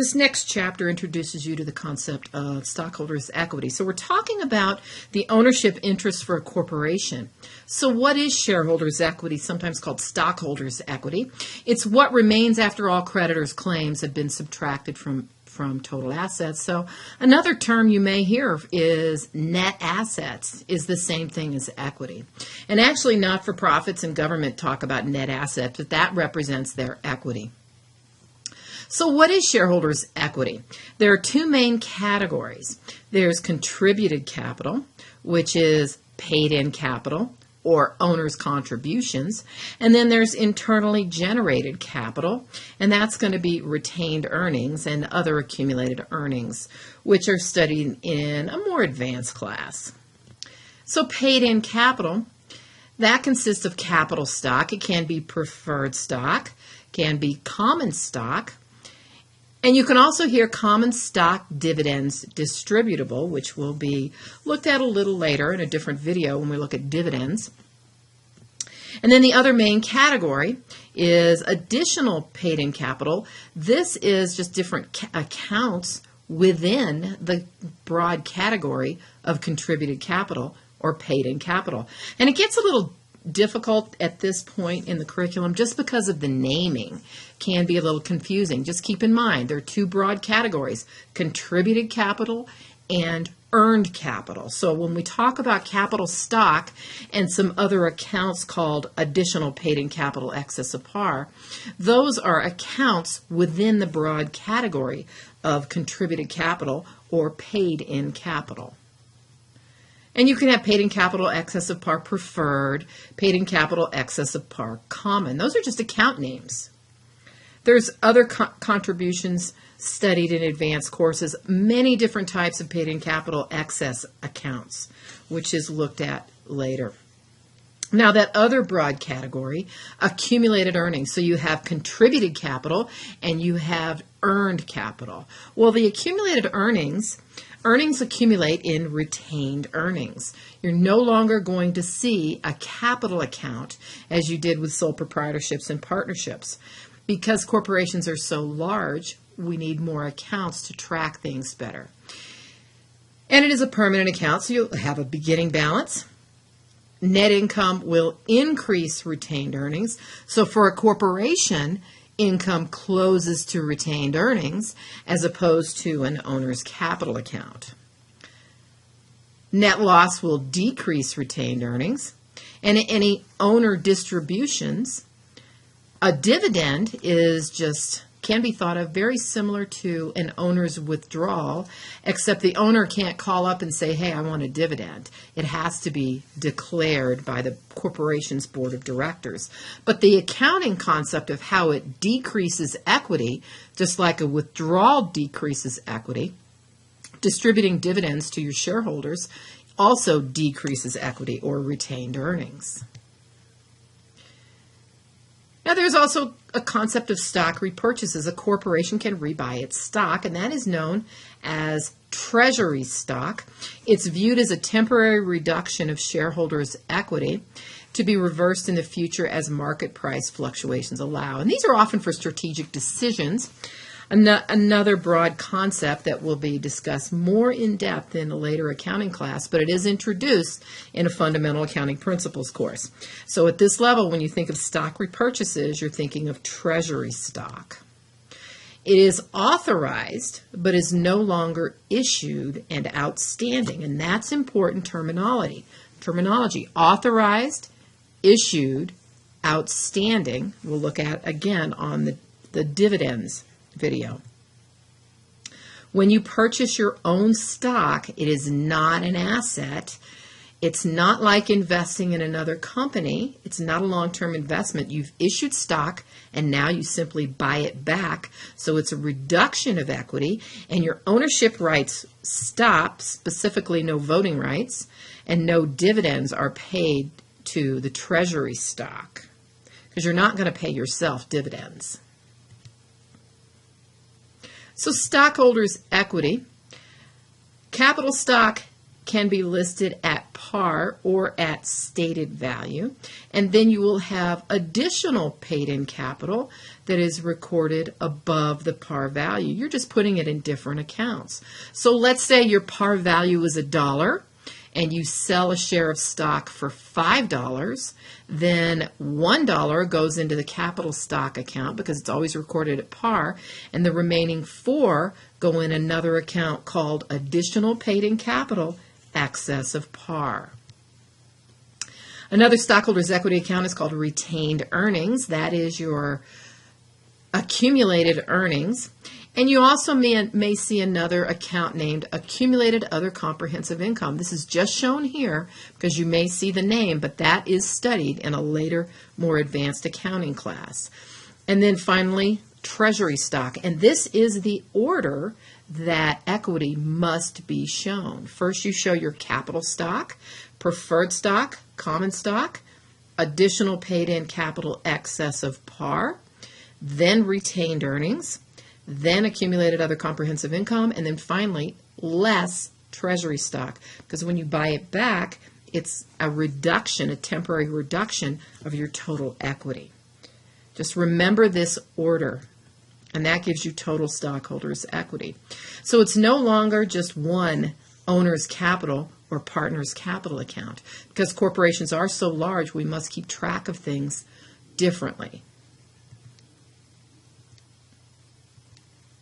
This next chapter introduces you to the concept of stockholders' equity. So we're talking about the ownership interest for a corporation. So what is shareholders' equity, sometimes called stockholders' equity? It's what remains after all creditors' claims have been subtracted from total assets. So another term you may hear is net assets is the same thing as equity. And actually not-for-profits and government talk about net assets, but that represents their equity. So what is shareholders' equity? There are two main categories. There's contributed capital, which is paid-in capital or owner's contributions, and then there's internally generated capital, and that's going to be retained earnings and other accumulated earnings, which are studied in a more advanced class. So paid-in capital, that consists of capital stock. It can be preferred stock, can be common stock, and you can also hear common stock dividends distributable, which will be looked at a little later in a different video when we look at dividends. And then the other main category is additional paid-in capital. This is just different accounts within the broad category of contributed capital or paid-in capital. And it gets a little difficult at this point in the curriculum just because of the naming can be a little confusing. Just keep in mind there are two broad categories, contributed capital and earned capital. So when we talk about capital stock and some other accounts called additional paid-in capital excess of par, those are accounts within the broad category of contributed capital or paid-in capital. And you can have paid-in capital excess of par preferred, paid-in capital excess of par common. Those are just account names. There's other contributions studied in advanced courses, many different types of paid-in capital excess accounts, which is looked at later. Now that other broad category, accumulated earnings. So you have contributed capital and you have earned capital. Well, the accumulated earnings accumulate in retained earnings. You're no longer going to see a capital account as you did with sole proprietorships and partnerships. Because corporations are so large, we need more accounts to track things better. And it is a permanent account, so you'll have a beginning balance. Net income will increase retained earnings. So for a corporation, income closes to retained earnings as opposed to an owner's capital account. Net loss will decrease retained earnings, and any owner distributions, a dividend can be thought of very similar to an owner's withdrawal, except the owner can't call up and say, hey, I want a dividend. It has to be declared by the corporation's board of directors. But the accounting concept of how it decreases equity, just like a withdrawal decreases equity, distributing dividends to your shareholders also decreases equity or retained earnings. Now, there's also a concept of stock repurchases. A corporation can rebuy its stock, and that is known as treasury stock. It's viewed as a temporary reduction of shareholders' equity to be reversed in the future as market price fluctuations allow. And these are often for strategic decisions. Another broad concept that will be discussed more in depth in a later accounting class, but it is introduced in a fundamental accounting principles course. So at this level, when you think of stock repurchases, you're thinking of treasury stock. It is authorized, but is no longer issued and outstanding, and that's important terminology. Authorized, issued, outstanding, we'll look at again on the dividends video. When you purchase your own stock, it is not an asset. It's not like investing in another company. It's not a long-term investment. You've issued stock and now you simply buy it back. So it's a reduction of equity and your ownership rights stop, specifically no voting rights, and no dividends are paid to the treasury stock because you're not going to pay yourself dividends. So stockholders' equity, capital stock can be listed at par or at stated value, and then you will have additional paid-in capital that is recorded above the par value. You're just putting it in different accounts. So let's say your par value is $1 and you sell a share of stock for $5, then $1 goes into the capital stock account because it's always recorded at par, and the remaining $4 go in another account called additional paid-in capital, excess of par. Another stockholders' equity account is called retained earnings. That is your accumulated earnings. And you also may see another account named accumulated other comprehensive income. This is just shown here because you may see the name, but that is studied in a later, more advanced accounting class. And then finally, treasury stock. And this is the order that equity must be shown. First, you show your capital stock, preferred stock, common stock, additional paid-in capital excess of par, then retained earnings, then accumulated other comprehensive income, and then finally less treasury stock, because when you buy it back, it's a reduction, a temporary reduction of your total equity. Just remember this order, and that gives you total stockholders' equity. So it's no longer just one owner's capital or partner's capital account, because corporations are so large, we must keep track of things differently.